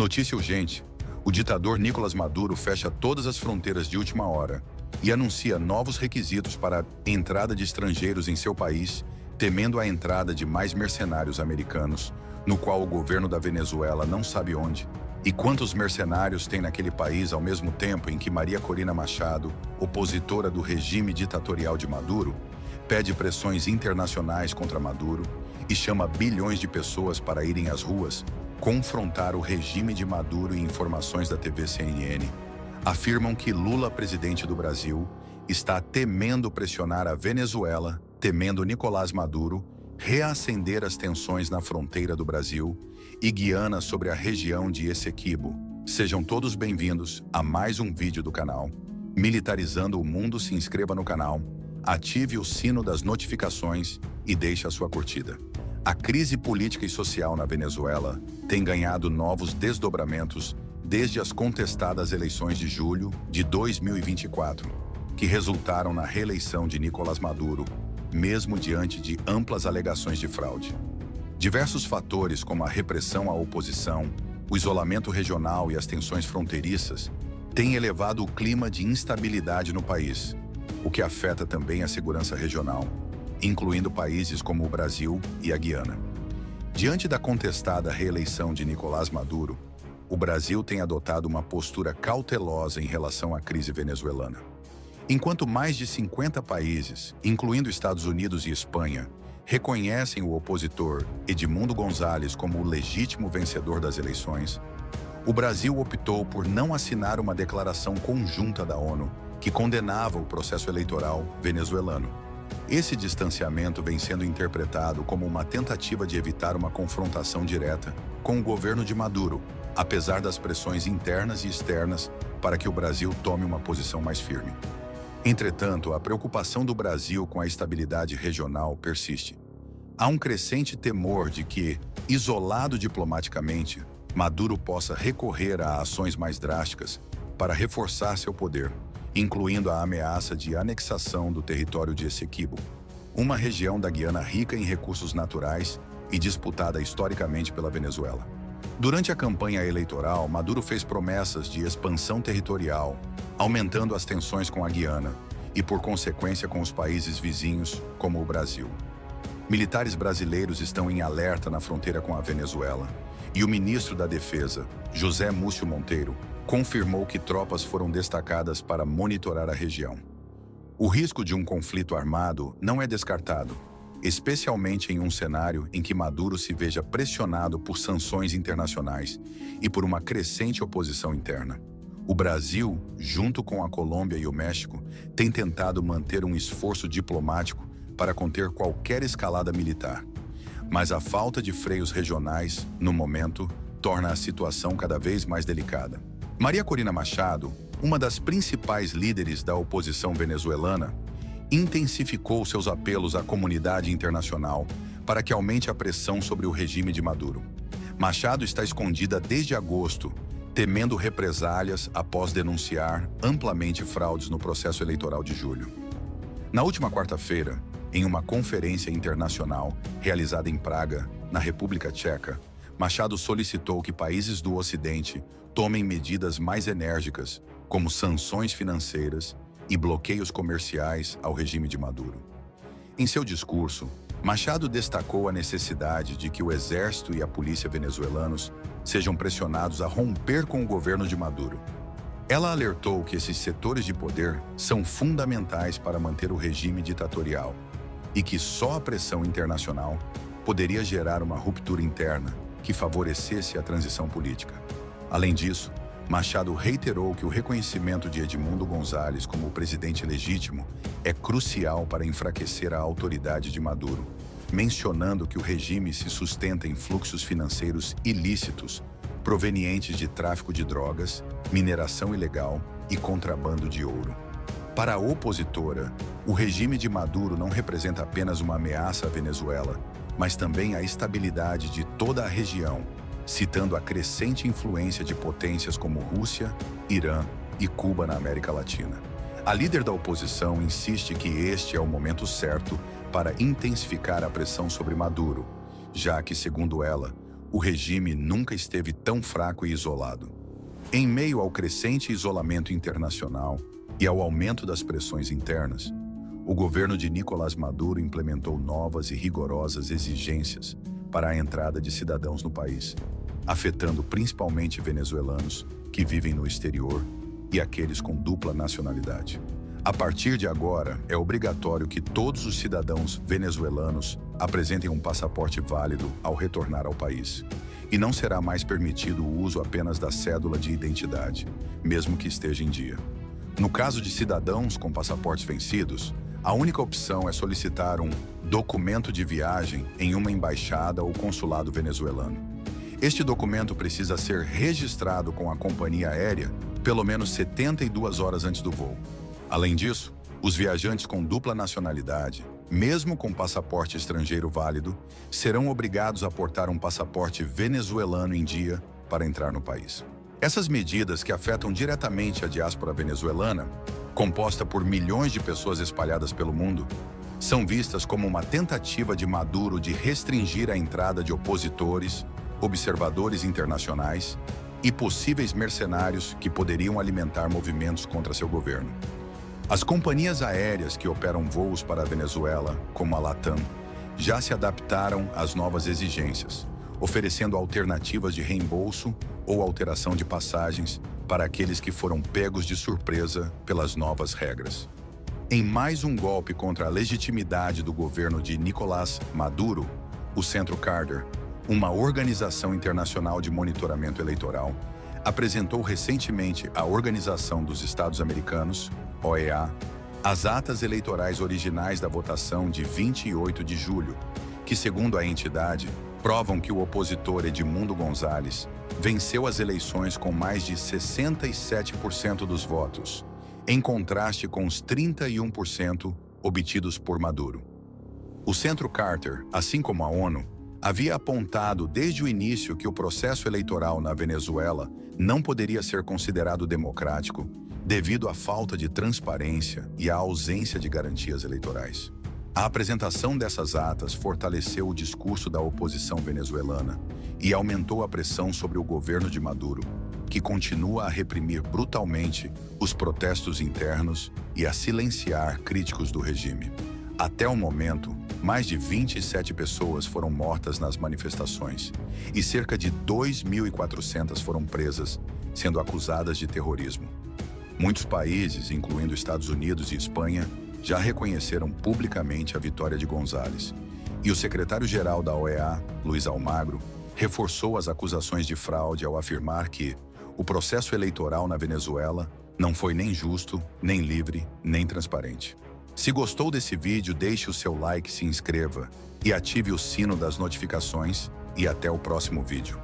Notícia urgente: o ditador Nicolás Maduro fecha todas as fronteiras de última hora e anuncia novos requisitos para a entrada de estrangeiros em seu país, temendo a entrada de mais mercenários americanos, no qual o governo da Venezuela não sabe onde e quantos mercenários tem naquele país ao mesmo tempo em que Maria Corina Machado, opositora do regime ditatorial de Maduro, pede pressões internacionais contra Maduro e chama bilhões de pessoas para irem às ruas confrontar o regime de Maduro. E informações da TV CNN afirmam que Lula, presidente do Brasil, está temendo pressionar a Venezuela, temendo Nicolás Maduro reacender as tensões na fronteira do Brasil e Guiana sobre a região de Essequibo. Sejam todos bem-vindos a mais um vídeo do canal Militarizando o Mundo. Se inscreva no canal, ative o sino das notificações e deixe a sua curtida. A crise política e social na Venezuela tem ganhado novos desdobramentos desde as contestadas eleições de julho de 2024, que resultaram na reeleição de Nicolás Maduro, mesmo diante de amplas alegações de fraude. Diversos fatores, como a repressão à oposição, o isolamento regional e as tensões fronteiriças, têm elevado o clima de instabilidade no país, o que afeta também a segurança regional, incluindo países como o Brasil e a Guiana. Diante da contestada reeleição de Nicolás Maduro, o Brasil tem adotado uma postura cautelosa em relação à crise venezuelana. Enquanto mais de 50 países, incluindo Estados Unidos e Espanha, reconhecem o opositor Edmundo González como o legítimo vencedor das eleições, o Brasil optou por não assinar uma declaração conjunta da ONU que condenava o processo eleitoral venezuelano. Esse distanciamento vem sendo interpretado como uma tentativa de evitar uma confrontação direta com o governo de Maduro, apesar das pressões internas e externas para que o Brasil tome uma posição mais firme. Entretanto, a preocupação do Brasil com a estabilidade regional persiste. Há um crescente temor de que, isolado diplomaticamente, Maduro possa recorrer a ações mais drásticas para reforçar seu poder, incluindo a ameaça de anexação do território de Essequibo, uma região da Guiana rica em recursos naturais e disputada historicamente pela Venezuela. Durante a campanha eleitoral, Maduro fez promessas de expansão territorial, aumentando as tensões com a Guiana e, por consequência, com os países vizinhos, como o Brasil. Militares brasileiros estão em alerta na fronteira com a Venezuela, e o ministro da Defesa, José Múcio Monteiro, confirmou que tropas foram destacadas para monitorar a região. O risco de um conflito armado não é descartado, especialmente em um cenário em que Maduro se veja pressionado por sanções internacionais e por uma crescente oposição interna. O Brasil, junto com a Colômbia e o México, tem tentado manter um esforço diplomático para conter qualquer escalada militar. Mas a falta de freios regionais, no momento, torna a situação cada vez mais delicada. Maria Corina Machado, uma das principais líderes da oposição venezuelana, intensificou seus apelos à comunidade internacional para que aumente a pressão sobre o regime de Maduro. Machado está escondida desde agosto, temendo represálias após denunciar amplamente fraudes no processo eleitoral de julho. Na última quarta-feira, em uma conferência internacional realizada em Praga, na República Tcheca, Machado solicitou que países do Ocidente tomem medidas mais enérgicas, como sanções financeiras e bloqueios comerciais ao regime de Maduro. Em seu discurso, Machado destacou a necessidade de que o exército e a polícia venezuelanos sejam pressionados a romper com o governo de Maduro. Ela alertou que esses setores de poder são fundamentais para manter o regime ditatorial e que só a pressão internacional poderia gerar uma ruptura interna que favorecesse a transição política. Além disso, Machado reiterou que o reconhecimento de Edmundo González como o presidente legítimo é crucial para enfraquecer a autoridade de Maduro, mencionando que o regime se sustenta em fluxos financeiros ilícitos provenientes de tráfico de drogas, mineração ilegal e contrabando de ouro. Para a opositora, o regime de Maduro não representa apenas uma ameaça à Venezuela, mas também a estabilidade de toda a região, citando a crescente influência de potências como Rússia, Irã e Cuba na América Latina. A líder da oposição insiste que este é o momento certo para intensificar a pressão sobre Maduro, já que, segundo ela, o regime nunca esteve tão fraco e isolado. Em meio ao crescente isolamento internacional e ao aumento das pressões internas, o governo de Nicolás Maduro implementou novas e rigorosas exigências para a entrada de cidadãos no país, afetando principalmente venezuelanos que vivem no exterior e aqueles com dupla nacionalidade. A partir de agora, é obrigatório que todos os cidadãos venezuelanos apresentem um passaporte válido ao retornar ao país. E não será mais permitido o uso apenas da cédula de identidade, mesmo que esteja em dia. No caso de cidadãos com passaportes vencidos, a única opção é solicitar um documento de viagem em uma embaixada ou consulado venezuelano. Este documento precisa ser registrado com a companhia aérea pelo menos 72 horas antes do voo. Além disso, os viajantes com dupla nacionalidade, mesmo com passaporte estrangeiro válido, serão obrigados a portar um passaporte venezuelano em dia para entrar no país. Essas medidas, que afetam diretamente a diáspora venezuelana, composta por milhões de pessoas espalhadas pelo mundo, são vistas como uma tentativa de Maduro de restringir a entrada de opositores, observadores internacionais e possíveis mercenários que poderiam alimentar movimentos contra seu governo. As companhias aéreas que operam voos para a Venezuela, como a Latam, já se adaptaram às novas exigências, oferecendo alternativas de reembolso ou alteração de passagens para aqueles que foram pegos de surpresa pelas novas regras. Em mais um golpe contra a legitimidade do governo de Nicolás Maduro, o Centro Carter, uma organização internacional de monitoramento eleitoral, apresentou recentemente à Organização dos Estados Americanos, OEA, as atas eleitorais originais da votação de 28 de julho, que, segundo a entidade, provam que o opositor Edmundo González venceu as eleições com mais de 67% dos votos, em contraste com os 31% obtidos por Maduro. O Centro Carter, assim como a ONU, havia apontado desde o início que o processo eleitoral na Venezuela não poderia ser considerado democrático devido à falta de transparência e à ausência de garantias eleitorais. A apresentação dessas atas fortaleceu o discurso da oposição venezuelana e aumentou a pressão sobre o governo de Maduro, que continua a reprimir brutalmente os protestos internos e a silenciar críticos do regime. Até o momento, mais de 27 pessoas foram mortas nas manifestações e cerca de 2.400 foram presas, sendo acusadas de terrorismo. Muitos países, incluindo Estados Unidos e Espanha, já reconheceram publicamente a vitória de González, e o secretário-geral da OEA, Luiz Almagro, reforçou as acusações de fraude ao afirmar que o processo eleitoral na Venezuela não foi nem justo, nem livre, nem transparente. Se gostou desse vídeo, deixe o seu like, se inscreva e ative o sino das notificações, e até o próximo vídeo.